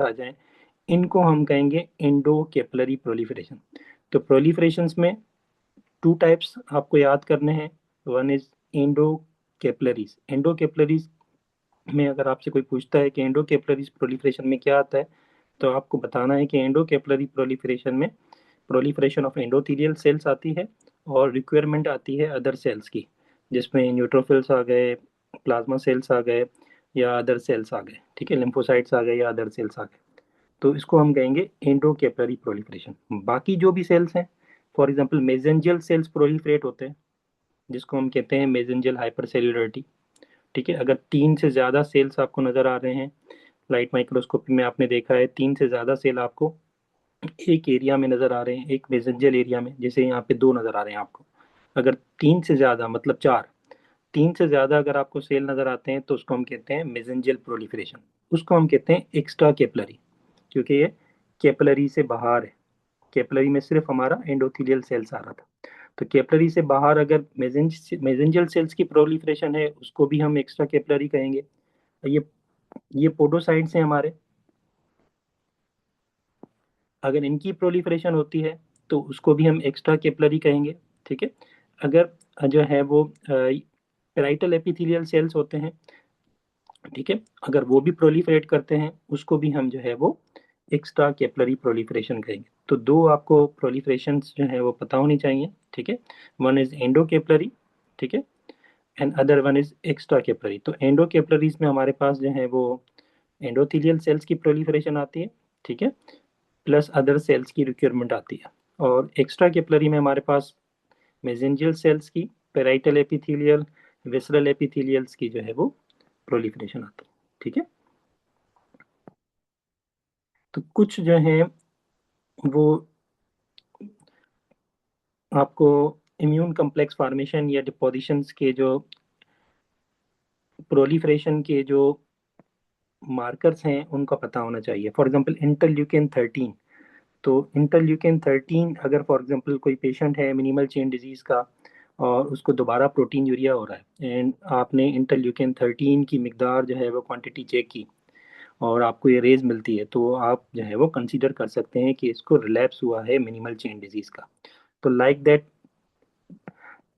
आ जाए, इनको हम कहेंगे एंडो कैपिलरी प्रोलिफरेशन। तो प्रोलिफरेशंस में टू टाइप्स आपको याद करने हैं। One is endo capillaries. Endo capillaries में अगर आपसे कोई पूछता है कि एंडो कैपिलरीज प्रोलिफरेशन में क्या आता है, तो आपको बताना है कि एंडो कैपिलरी प्रोलिफरेशन में प्रोलिफरेशन ऑफ एंडोथेलियल सेल्स आती है और रिक्वायरमेंट आती है अदर सेल्स की, जिसमें न्यूट्रोफिल्स आ गए, प्लाज्मा सेल्स आ गए या अदर सेल्स आ गए, ठीक है, लिम्फोसाइट्स आ गए या अदर सेल्स आ गए। तो इसको हम कहेंगे एंडो कैपिलरी प्रोलिफरेशन। बाकी जो भी सेल्स हैं, for example mesangial sales proliferate होते हैं, जिसको हम कहते हैं मेसेंजियल हाइपरसेल्युलरिटी। ठीक है, अगर तीन से ज़्यादा सेल्स आपको नज़र आ रहे हैं, लाइट माइक्रोस्कोपी में आपने देखा है तीन से ज़्यादा सेल आपको एक एरिया में नज़र आ रहे हैं, एक मेसेंजियल एरिया में, जैसे यहाँ पे दो नज़र आ रहे हैं आपको। अगर तीन से ज़्यादा मतलब चार, तीन से ज़्यादा अगर आपको सेल नज़र आते हैं तो उसको हम कहते हैं मेसेंजियल प्रोलिफरेशन। उसको हम कहते हैं एक्स्ट्रा कैपिलरी, क्योंकि ये कैपिलरी से बाहर है। कैपिलरी में सिर्फ हमारा एंडोथेलियल सेल्स आ रहा था, तो कैपिलरी से बाहर अगर मेसेंजियल सेल्स की प्रोलिफरेशन है, उसको भी हम एक्स्ट्रा कैपिलरी कहेंगे। ये ये पोडोसाइट्स हैं हमारे, अगर इनकी प्रोलिफरेशन होती है तो उसको भी हम एक्स्ट्रा कैपिलरी कहेंगे। ठीक है, अगर जो है वो पेराइटल एपिथेलियल सेल्स होते हैं, ठीक है, अगर वो भी प्रोलिफरेट करते हैं, उसको भी हम जो है वो एक्स्ट्रा कैपिलरी प्रोलिफरेशन कहेंगे। तो दो आपको प्रोलिफरेशन जो है वो पता होनी चाहिए। ठीक है, वन इज एंडो कैपिलरी, ठीक है, and other one is extra capillary. तो एंडो कैपिलरीज में हमारे पास जो है वो एंडोथेलियल सेल्स की प्रोलिफरेशन आती है, ठीक है, प्लस अदर सेल्स की रिक्वायरमेंट आती है। और एक्स्ट्रा कैपिलरी में हमारे पास मेसेंजियल सेल्स की, पेराइटल एपिथेलियल, विसरल एपिथेलियल्स की जो है वो प्रोलिफरेशन आती है। ठीक है, तो कुछ जो है वो आपको इम्यून कम्प्लेक्स फॉर्मेशन या डिपोजिशंस के जो प्रोलिफरेशन के जो मार्कर्स हैं उनका पता होना चाहिए। For example interleukin 13। तो इंटरल्यूकिन 13 अगर फॉर एग्जांपल कोई पेशेंट है मिनिमल चेन डिजीज का और उसको दोबारा प्रोटीन यूरिया हो रहा है, एंड आपने इंटरल्यूकिन 13 की मिकदार जो है वो क्वांटिटी चेक की और आपको ये रेज मिलती है, तो आप जो है वो कंसीडर कर सकते हैं कि इसको रिलैप्स हुआ है मिनिमल चेन डिजीज का। तो लाइक दैट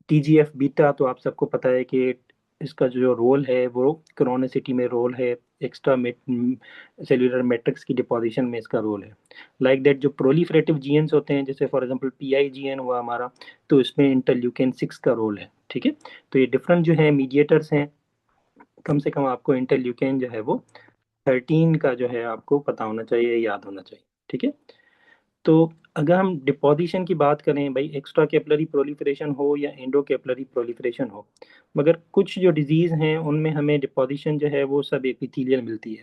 टीजीएफ बीटा, तो आप सबको पता है कि इसका जो रोल है वो क्रोनिसिटी में रोल है, एक्स्ट्रा सेल्यूलर मैट्रिक्स की डिपोजिशन में इसका रोल है। लाइक दैट जो प्रोलिफरेटिव जीन्स होते हैं, जैसे फॉर एग्जांपल पीआईजीएन हुआ हमारा, तो इसमें इंटरल्यूकिन 6 का रोल है। ठीक है, तो ये डिफरेंट जो है मीडिएटर्स हैं। कम से कम आपको इंटरल्यूकिन जो है वो 13 का जो है आपको पता होना चाहिए, याद होना चाहिए। ठीक है, तो अगर हम डिपोजिशन की बात करें, भाई एक्स्ट्रा कैपिलरी प्रोलिफरेशन हो या एंडो कैपिलरी प्रोलिफरेशन हो, मगर कुछ जो डिजीज हैं उनमें हमें डिपोजिशन जो है वो सब एपिथेलियल मिलती है।